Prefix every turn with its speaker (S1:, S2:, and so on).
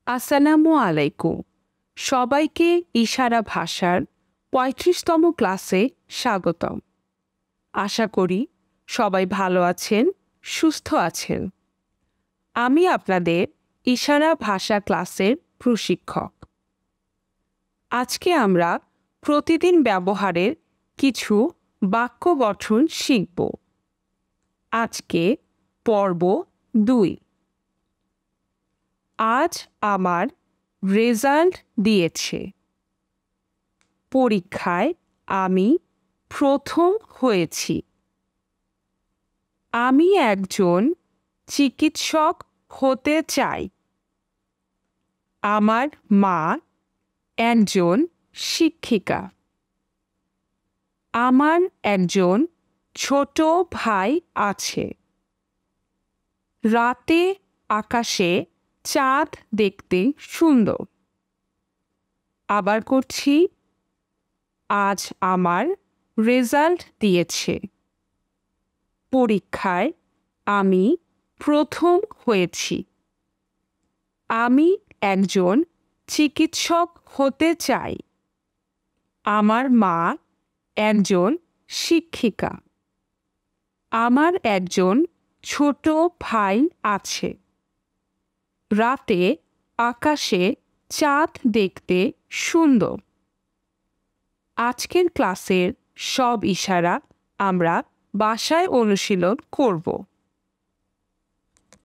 S1: আসসালামু আলাইকুম। সবাইকে ইশারা ভাষার ৩৫তম ক্লাসে স্বাগতম। আশা করি সবাই ভালো আছেন, সুস্থ আছেন। আমি আপনাদের ইশারা ভাষা ক্লাসের প্রশিক্ষক। আজকে আমরা প্রতিদিন ব্যবহারের কিছু বাক্য গঠন শিখব। আজকে পর্ব ২। আজ আমার রেজাল্ট দিয়েছে। পরীক্ষায় আমি প্রথম হয়েছি। আমি একজন চিকিৎসক হতে চাই। আমার মা একজন শিক্ষিকা। আমার একজন ছোট ভাই আছে। রাতে আকাশে চাঁদ দেখতে সুন্দর। আবার করছি, আজ আমার রেজাল্ট দিয়েছে। পরীক্ষায় আমি প্রথম হয়েছি। আমি একজন চিকিৎসক হতে চাই। আমার মা একজন শিক্ষিকা। আমার একজন ছোট ভাই আছে। রাতে আকাশে চাঁদ দেখতে সুন্দর। আজকের ক্লাসের সব ইশারা আমরা বাসায় অনুশীলন করব।